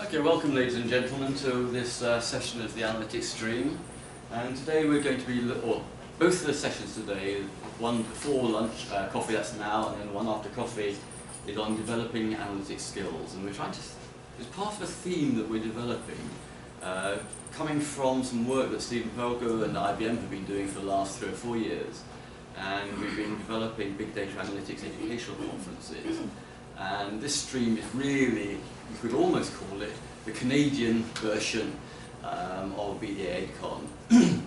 Okay, welcome ladies and gentlemen to this session of the Analytics Stream. And today we're going to be, both of the sessions today, one before lunch, coffee that's now, and then one after coffee, is on developing analytics skills. And we're trying to, it's part of a theme that we're developing, coming from some work that Stephen Pelko and IBM have been doing for the last 3 or 4 years. And we've been developing big data analytics educational conferences. And this stream is really, you could almost call it, the Canadian version of BDA AidCon.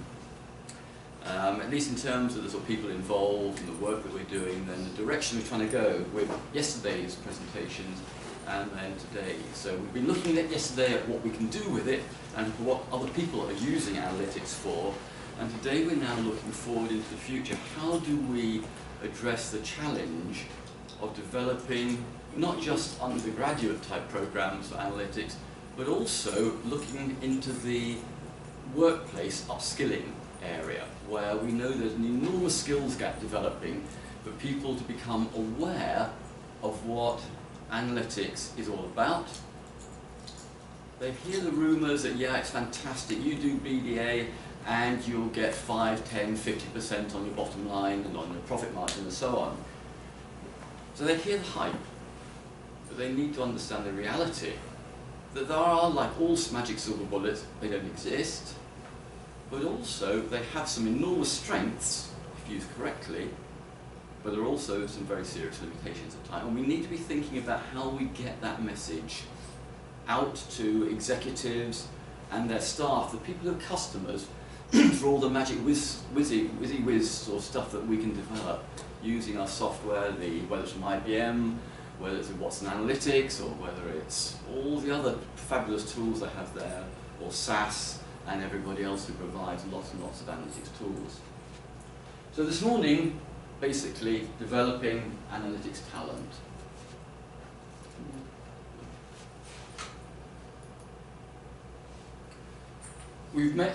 At least in terms of the sort of people involved and the work that we're doing, then the direction we're trying to go with yesterday's presentations and then today. So we've been looking at yesterday at what we can do with it and what other people are using analytics for. And today we're now looking forward into the future. How do we address the challenge of developing not just undergraduate type programs for analytics, but also looking into the workplace upskilling area, where we know there's an enormous skills gap developing for people to become aware of what analytics is all about. They hear the rumours that, yeah, it's fantastic, you do BDA and you'll get 5, 10, 50% on your bottom line and on your profit margin and so on. So they hear the hype, but they need to understand the reality that there are, like all magic silver bullets, they don't exist, but also they have some enormous strengths if used correctly, but there are also some very serious limitations at times. And we need to be thinking about how we get that message out to executives and their staff, the people who are customers, for all the magic whiz sort of stuff that we can develop using our software, whether it's from IBM, whether it's Watson Analytics, or whether it's all the other fabulous tools they have there, or SAS, and everybody else who provides lots and lots of analytics tools. So this morning, basically, developing analytics talent.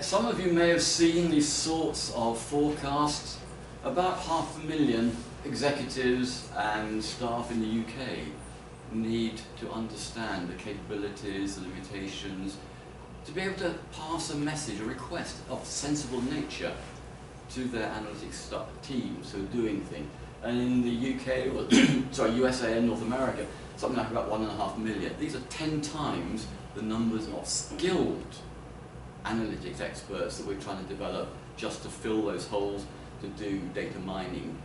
Some of you may have seen these sorts of forecasts. About 500,000 executives and staff in the UK need to understand the capabilities, the limitations, to be able to pass a message, a request of sensible nature to their analytics teams who are doing things. And in the UK, or sorry, USA and North America, something like about 1.5 million. These are 10 times the numbers of skilled analytics experts that we're trying to develop just to fill those holes, to do data mining,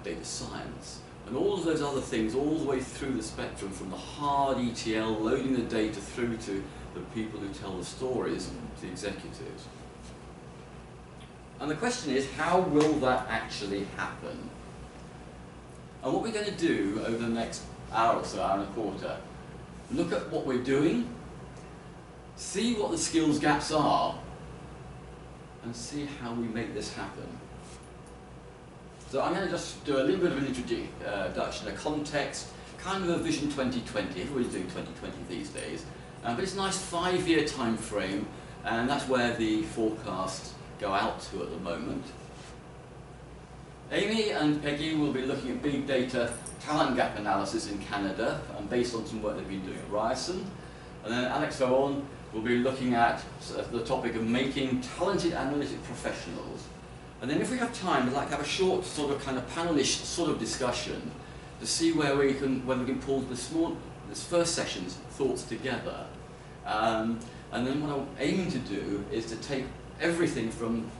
data science, and all of those other things all the way through the spectrum, from the hard ETL, loading the data, through to the people who tell the stories, the executives. And the question is, how will that actually happen? And what we're going to do over the next hour or so, hour and a quarter, look at what we're doing, see what the skills gaps are, and see how we make this happen. So I'm going to just do a little bit of an introduction, a context, kind of a Vision 2020. Everybody's doing 2020 these days. But it's a nice 5-year time frame, and that's where the forecasts go out to at the moment. Amy and Peggy will be looking at big data talent gap analysis in Canada, and based on some work they've been doing at Ryerson. And then Alex Vaughan will be looking at the topic of making talented analytic professionals. And then if we have time, I'd like to have a short sort of kind of panelish sort of discussion to see whether we can pull this first session's thoughts together. And then what I'm aiming to do is to take everything from,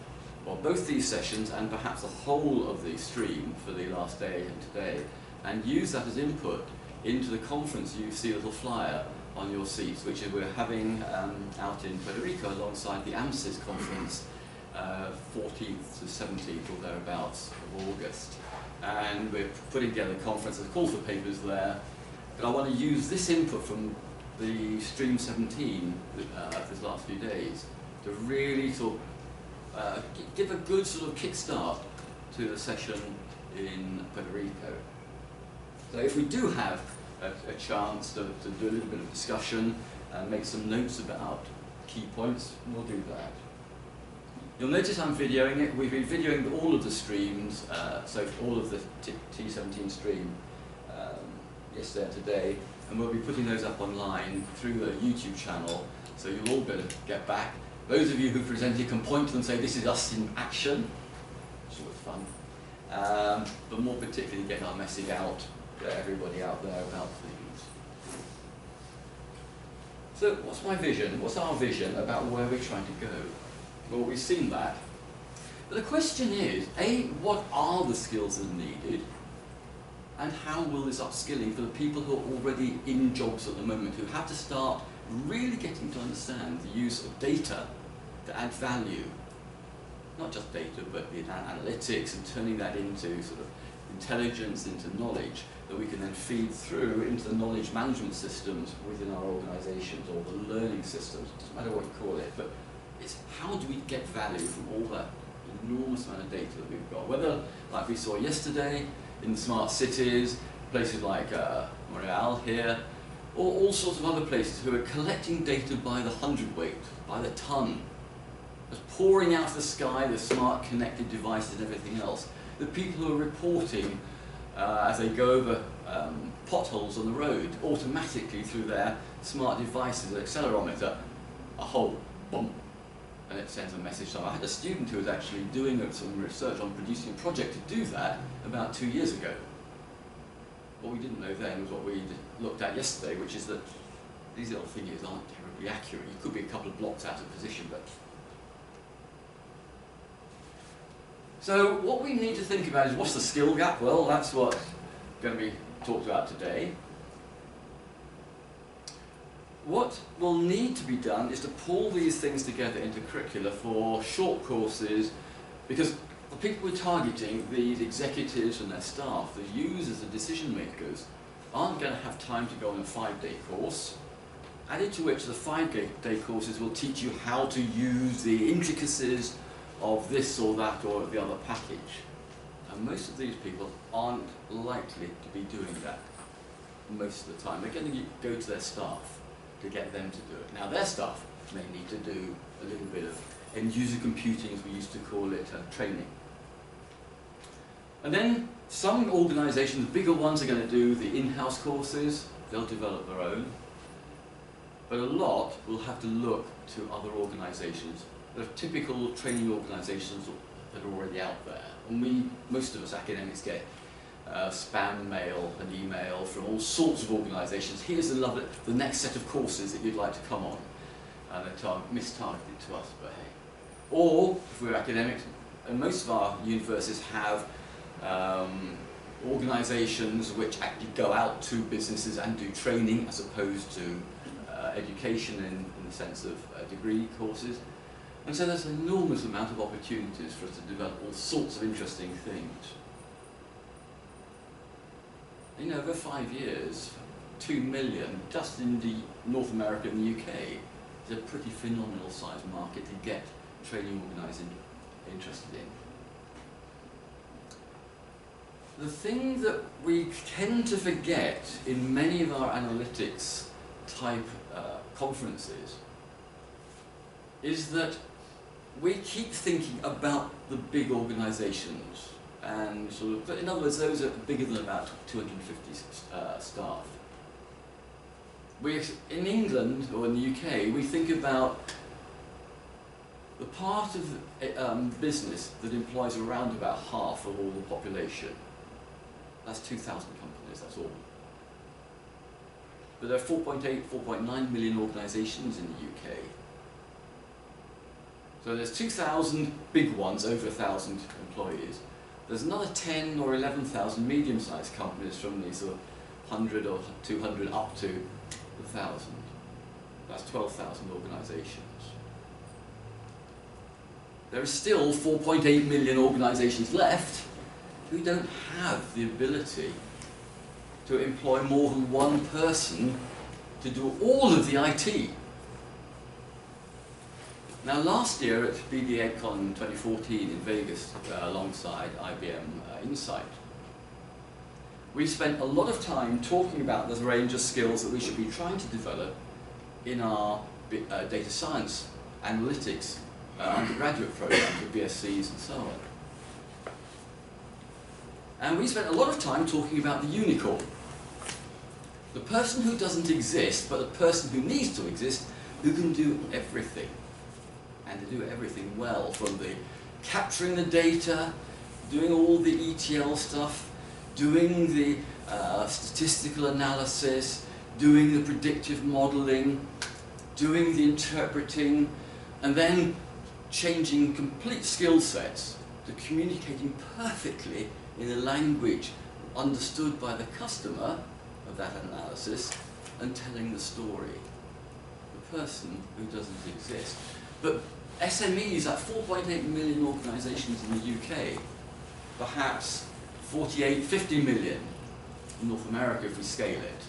well, both these sessions and perhaps the whole of the stream for the last day and today, and use that as input into the conference. You see a little flyer on your seats, which we're having out in Puerto Rico alongside the AMSIS conference, 14th to 17th or thereabouts of August. And we're putting together a conference, there's a call for papers there, but I want to use this input from the Stream 17 these last few days to really sort of give a good sort of kickstart to the session in Puerto Rico. So if we do have a chance to do a little bit of discussion and make some notes about key points, we'll do that. You'll notice I'm videoing it. We've been videoing all of the streams, so all of the T17 stream yesterday and today, and we'll be putting those up online through the YouTube channel, so you'll all be able to get back. Those of you who presented can point to them and say, this is us in action. It's always fun. But more particularly get our message out to everybody out there about things. So what's my vision? What's our vision about where we're trying to go? Well, we've seen that. But the question is, A, what are the skills that are needed? And how will this upskilling for the people who are already in jobs at the moment, who have to start really getting to understand the use of data to add value? Not just data, but the analytics and turning that into sort of intelligence, into knowledge that we can then feed through into the knowledge management systems within our organisations, or the learning systems, it doesn't matter what you call it, but it's how do we get value from all that enormous amount of data that we've got, whether, like we saw yesterday, in the smart cities, places like Montreal here, or all sorts of other places who are collecting data by the hundredweight, by the ton, just pouring out of the sky, the smart connected devices and everything else. The people who are reporting as they go over potholes on the road automatically through their smart devices, an accelerometer, a hole, boom, and it sends a message. So I had a student who was actually doing some research on producing a project to do that about 2 years ago. What we didn't know then was what we looked at yesterday, which is that these little figures aren't terribly accurate. You could be a couple of blocks out of position, but... So what we need to think about is, what's the skill gap? Well, that's what's going to be talked about today. What will need to be done is to pull these things together into curricula for short courses, because the people we're targeting, these executives and their staff, the users, the decision makers, aren't going to have time to go on a 5-day course, added to which the 5-day courses will teach you how to use the intricacies of this or that or the other package. And most of these people aren't likely to be doing that most of the time. They're going to go to their staff to get them to do it. Now their staff may need to do a little bit of end-user computing, as we used to call it, training. And then some organisations, bigger ones, are going to do the in-house courses. They'll develop their own. But a lot will have to look to other organisations. There are typical training organisations that are already out there. And most of us academics get spam mail and email from all sorts of organisations. Here's the next set of courses that you'd like to come on. And they're mistargeted to us, but hey. Or, if we're academics, and most of our universities have organisations which actually go out to businesses and do training as opposed to education in the sense of degree courses. And so there's an enormous amount of opportunities for us to develop all sorts of interesting things. You know, over 5 years, 2 million just in the North America and the UK is a pretty phenomenal sized market to get training organising interested in. The thing that we tend to forget in many of our analytics type conferences is that we keep thinking about the big organisations, and sort of, in other words, those are bigger than about 250 staff. In England or in the UK, we think about the part of business that employs around about half of all the population. That's 2,000 companies, that's all. But there are 4.8, 4.9 million organisations in the UK. So there's 2,000 big ones, over 1,000 employees. There's another 10 or 11,000 medium-sized companies from these sort of 100 or 200 up to 1,000. That's 12,000 organisations. There are still 4.8 million organisations left who don't have the ability to employ more than one person to do all of the IT. Now last year at BDEdCon 2014 in Vegas, alongside IBM Insight, we spent a lot of time talking about the range of skills that we should be trying to develop in our data science, analytics, undergraduate programs with BScs and so on. And we spent a lot of time talking about the unicorn. The person who doesn't exist, but the person who needs to exist, who can do everything. And to do everything well, from the capturing the data, doing all the ETL stuff, doing the statistical analysis, doing the predictive modeling, doing the interpreting, and then changing complete skill sets to communicating perfectly in a language understood by the customer of that analysis and telling the story. The person who doesn't exist. But SMEs, at 4.8 million organisations in the UK, perhaps 48, 50 million in North America if we scale it,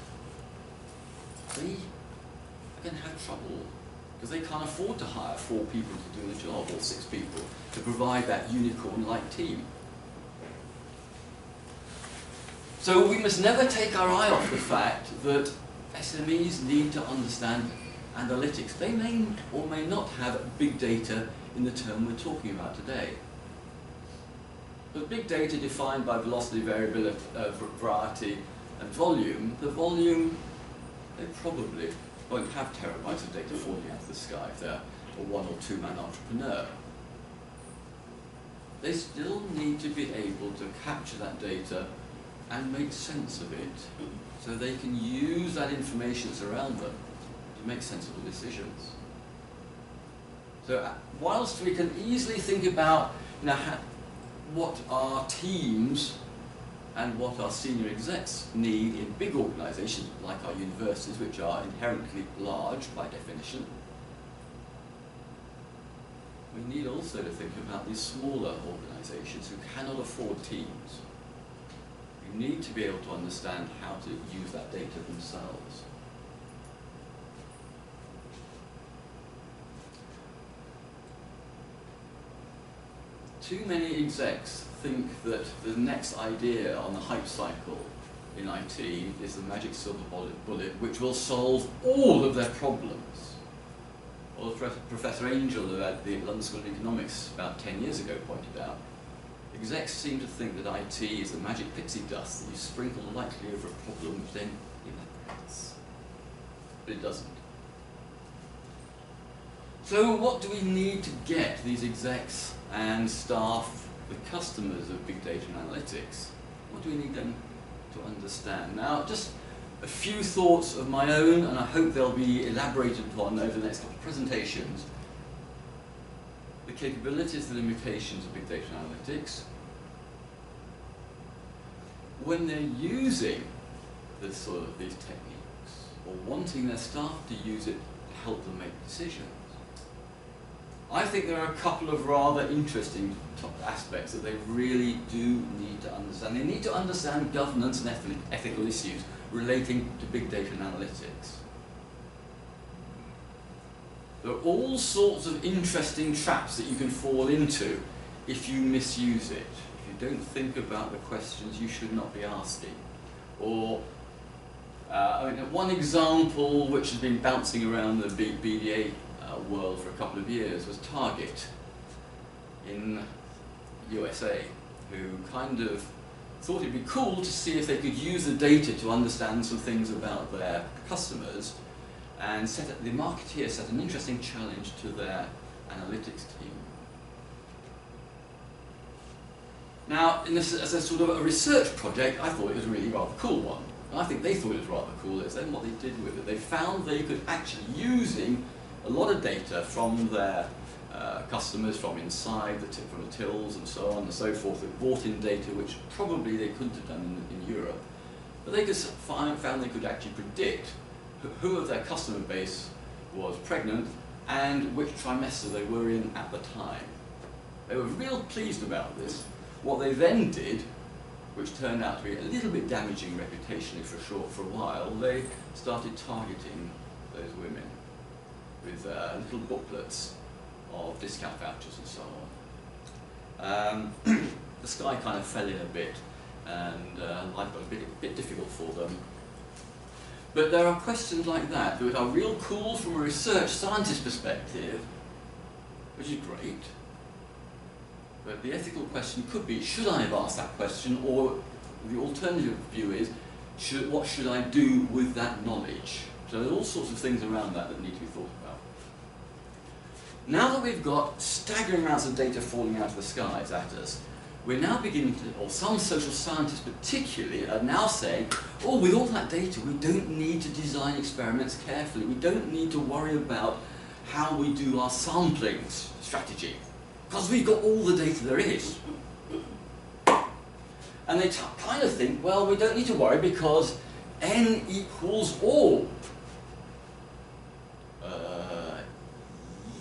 they are going to have trouble because they can't afford to hire 4 people to do the job, or 6 people to provide that unicorn-like team. So we must never take our eye off the fact that SMEs need to understand analytics. They may or may not have big data in the term we're talking about today. But big data defined by velocity, variability, variety and volume, the volume, they probably won't have terabytes of data falling out of the sky if they're a 1 or 2 man entrepreneur. They still need to be able to capture that data and make sense of it so they can use that information that's around them to make sensible decisions. So whilst we can easily think about what our teams and what our senior execs need in big organisations like our universities, which are inherently large by definition, we need also to think about these smaller organisations who cannot afford teams. We need to be able to understand how to use that data themselves. Too many execs think that the next idea on the hype cycle in IT is the magic silver bullet which will solve all of their problems. Well, as Professor Angel at the London School of Economics about 10 years ago pointed out, execs seem to think that IT is the magic pixie dust that you sprinkle lightly over a problem which then evaporates. But it doesn't. So what do we need to get these execs and staff, the customers of big data and analytics? What do we need them to understand? Now, just a few thoughts of my own, and I hope they'll be elaborated upon over the next couple of presentations. The capabilities and limitations of big data and analytics. When they're using these techniques, or wanting their staff to use it to help them make decisions, I think there are a couple of rather interesting aspects that they really do need to understand. They need to understand governance and ethical issues relating to big data and analytics. There are all sorts of interesting traps that you can fall into if you misuse it, if you don't think about the questions you should not be asking. Or, one example which has been bouncing around the big BDA world for a couple of years was Target in USA, who kind of thought it'd be cool to see if they could use the data to understand some things about their customers, and the marketeer set an interesting challenge to their analytics team. Now, as a sort of a research project, I thought it was a really rather cool one. And I think they thought it was rather cool. It's then what they did with it. They found they could actually, using a lot of data from their customers, from inside, from the tills and so on and so forth, that brought in data which probably they couldn't have done in Europe. But they found they could actually predict who of their customer base was pregnant and which trimester they were in at the time. They were real pleased about this. What they then did, which turned out to be a little bit damaging reputationally for a while, they started targeting those women with little booklets of discount vouchers and so on. The sky kind of fell in a bit, and life got a bit difficult for them. But there are questions like that that are real cool from a research scientist perspective, which is great. But the ethical question could be, should I have asked that question? Or the alternative view is, what should I do with that knowledge? So there's all sorts of things around that need to be thought about. Now that we've got staggering amounts of data falling out of the skies at us, we're now beginning to, or some social scientists particularly, are now saying, oh, with all that data, we don't need to design experiments carefully. We don't need to worry about how we do our sampling strategy, because we've got all the data there is. And they kind of think, well, we don't need to worry because n equals all.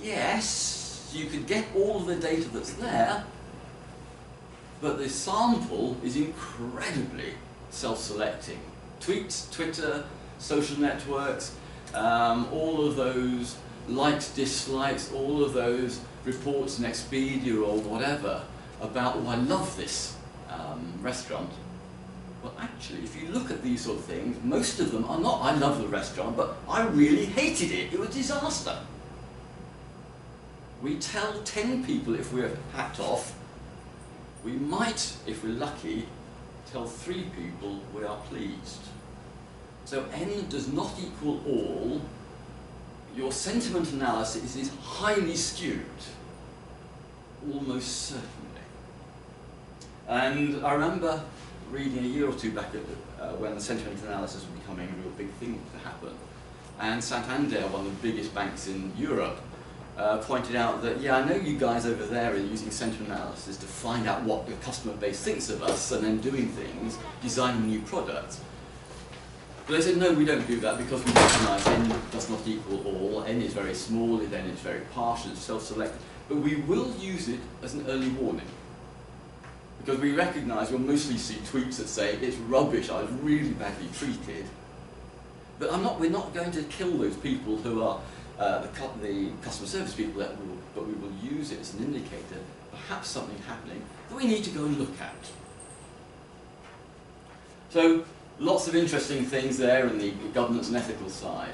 Yes, you could get all of the data that's there, but the sample is incredibly self-selecting. Tweets, Twitter, social networks, all of those likes, dislikes, all of those reports in Expedia or whatever about, oh, I love this restaurant. Well, actually, if you look at these sort of things, most of them are not, I love the restaurant, but I really hated it. It was a disaster. We tell 10 people if we're hacked off. We might, if we're lucky, tell 3 people we are pleased. So n does not equal all. Your sentiment analysis is highly skewed, almost certainly. And I remember reading a year or two back when the sentiment analysis was becoming a real big thing to happen. And Santander, one of the biggest banks in Europe, pointed out that, yeah, I know you guys over there are using sentiment analysis to find out what the customer base thinks of us and then doing things, designing new products. But they said, no, we don't do that because we recognize n does not equal all, n is very small, then it's very partial, it's self-selected. But we will use it as an early warning. Because we recognize, we'll mostly see tweets that say, it's rubbish, I was really badly treated. But we're not going to kill those people who are the customer service people, but we will use it as an indicator, perhaps something happening that we need to go and look at. So, lots of interesting things there in the governance and ethical side.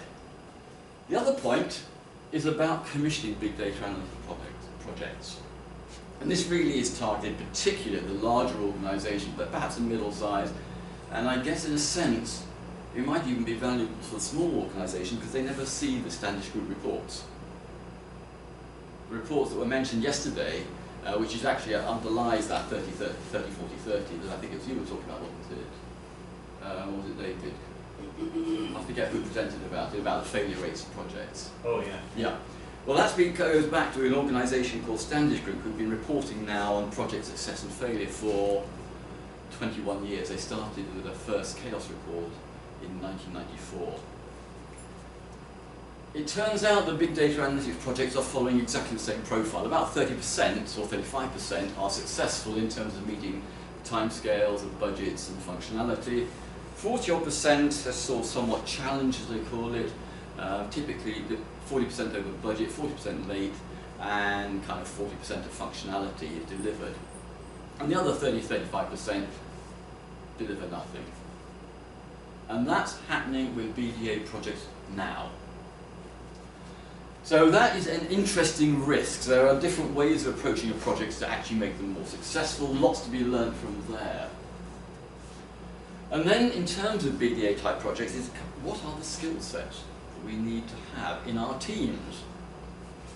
The other point is about commissioning big data analytical projects. And this really is targeted particularly at the larger organisations, but perhaps a middle size. And I guess in a sense, it might even be valuable for the small organisation because they never see the Standish Group reports. The reports that were mentioned yesterday, which is actually underlies that 30, 40, 30, that I think it was you were talking about, wasn't it? Or was it David? I forget who presented about the failure rates of projects. Oh, yeah. Yeah. Well, that goes back to an organisation called Standish Group, who've been reporting now on project success and failure for 21 years. They started with their first Chaos report in 1994. It turns out that big data analytics projects are following exactly the same profile. About 30% or 35% are successful in terms of meeting timescales of budgets and functionality. 40% saw somewhat challenged, as they call it, typically 40% over budget, 40% late, and kind of 40% of functionality is delivered. And the other 30-35% deliver nothing. And that's happening with BDA projects now. So that is an interesting risk. There are different ways of approaching a project to actually make them more successful, lots to be learned from there. And then in terms of BDA type projects, is what are the skill sets that we need to have in our teams?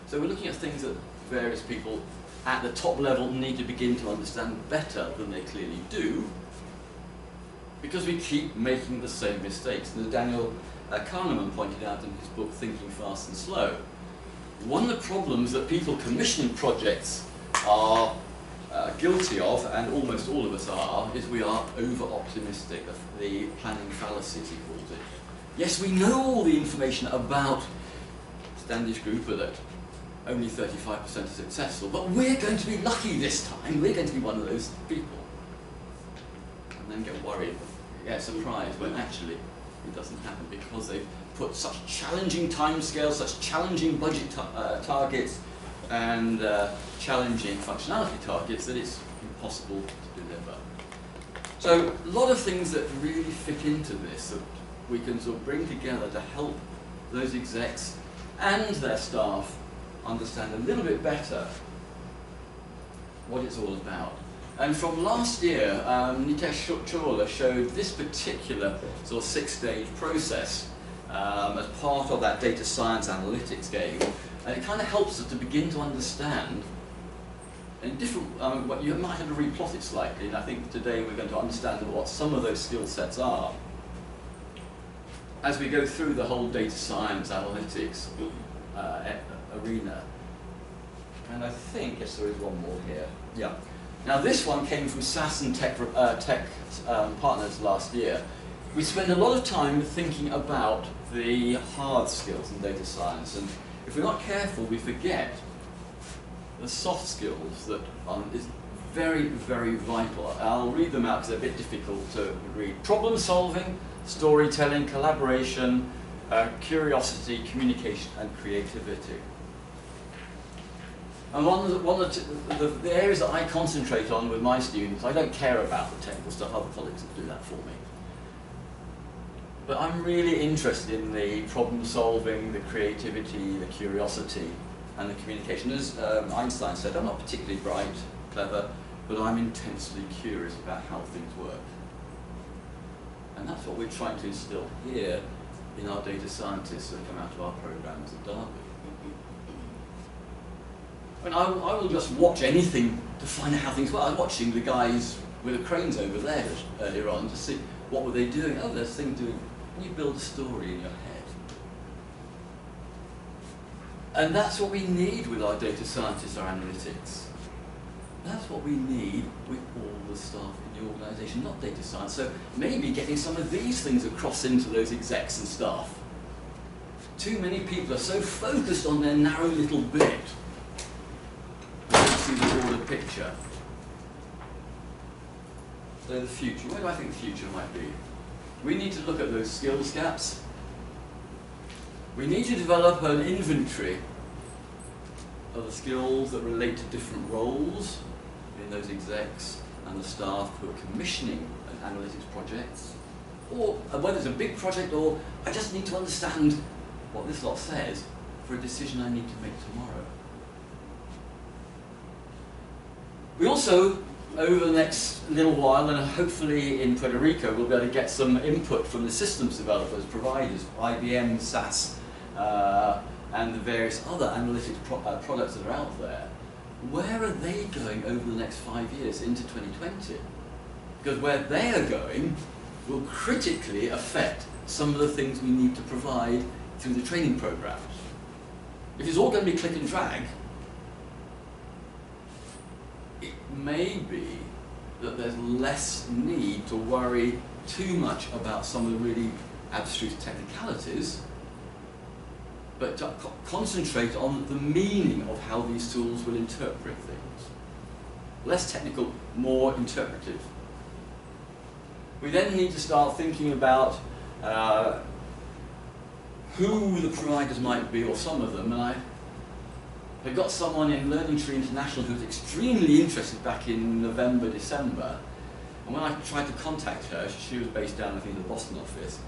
So we're looking at things that various people at the top level need to begin to understand better than they clearly do, because we keep making the same mistakes. And as Daniel Kahneman pointed out in his book Thinking Fast and Slow, one of the problems that people commissioning projects are guilty of, and almost all of us are, is we are over-optimistic, the planning fallacy, as he calls it. Yes, we know all the information about Standish Group, that only 35% are successful, but we're going to be lucky this time, we're going to be one of those people. And then get worried, get surprised when actually it doesn't happen, because they've put such challenging timescales, such challenging budget targets, and challenging functionality targets that it's impossible to deliver. So a lot of things that really fit into this that we can sort of bring together to help those execs and their staff understand a little bit better what it's all about. And from last year, Nitesh Chawla showed this particular sort of 6-stage process as part of that data science analytics game. And it kind of helps us to begin to understand in different, what you might have to replot it slightly, and I think today we're going to understand what some of those skill sets are as we go through the whole data science analytics arena. And I think, yes, there is one more here. Yeah. Now this one came from SAS and Tech Partners last year. We spend a lot of time thinking about the hard skills in data science, and if we're not careful, we forget the soft skills that is very, very vital. I'll read them out because they're a bit difficult to read. Problem solving, storytelling, collaboration, curiosity, communication, and creativity. And one of the areas that I concentrate on with my students, I don't care about the technical stuff, other colleagues will do that for me. But I'm really interested in the problem solving, the creativity, the curiosity, and the communication. As Einstein said, I'm not particularly bright, clever, but I'm intensely curious about how things work. And that's what we're trying to instill here in our data scientists that come out of our programs at Derby. And I will just watch anything to find out how things work. I was watching the guys with the cranes over there earlier on to see what were they doing. Oh, there's things doing. You build a story in your head. And that's what we need with our data scientists, our analytics. That's what we need with all the staff in the organisation, not data science. So maybe getting some of these things across into those execs and staff. Too many people are so focused on their narrow little bit, they don't see the broader picture. So the future, where do I think the future might be? We need to look at those skills gaps. We need to develop an inventory of the skills that relate to different roles in those execs and the staff who are commissioning an analytics project, or whether it's a big project or I just need to understand what this lot says for a decision I need to make tomorrow. We also, over the next little while, and hopefully in Puerto Rico, we'll be able to get some input from the systems developers, providers, IBM, SAS, and the various other analytics products that are out there. Where are they going over the next 5 years into 2020? Because where they are going will critically affect some of the things we need to provide through the training programs. If it's all going to be click and drag, it may be that there's less need to worry too much about some of the really abstruse technicalities, but to concentrate on the meaning of how these tools will interpret things. Less technical, more interpretive. We then need to start thinking about who the providers might be, or some of them, and I got someone in Learning Tree International who was extremely interested back in November, December, and when I tried to contact her, she was based down, I think, in the Boston office,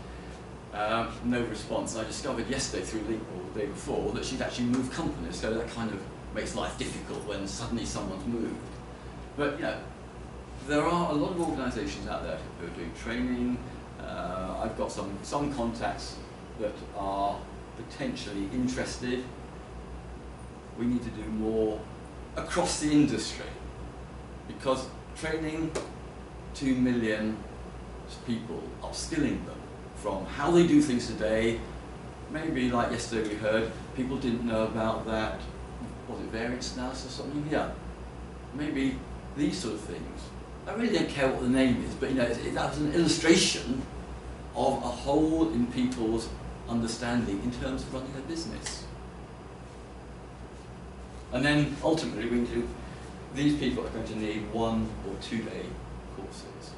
no response. And I discovered yesterday through LinkedIn, or the day before, that she'd actually moved companies, so that kind of makes life difficult when suddenly someone's moved. But, you know, there are a lot of organisations out there who are doing training. I've got some contacts that are potentially interested. We need to do more across the industry, because training 2 million people, upskilling them from how they do things today. Maybe like yesterday we heard, people didn't know about that, was it variance analysis or something? Yeah, maybe these sort of things. I really don't care what the name is, but you know, that was an illustration of a hole in people's understanding in terms of running a business. And then ultimately these people are going to need 1 or 2 day courses.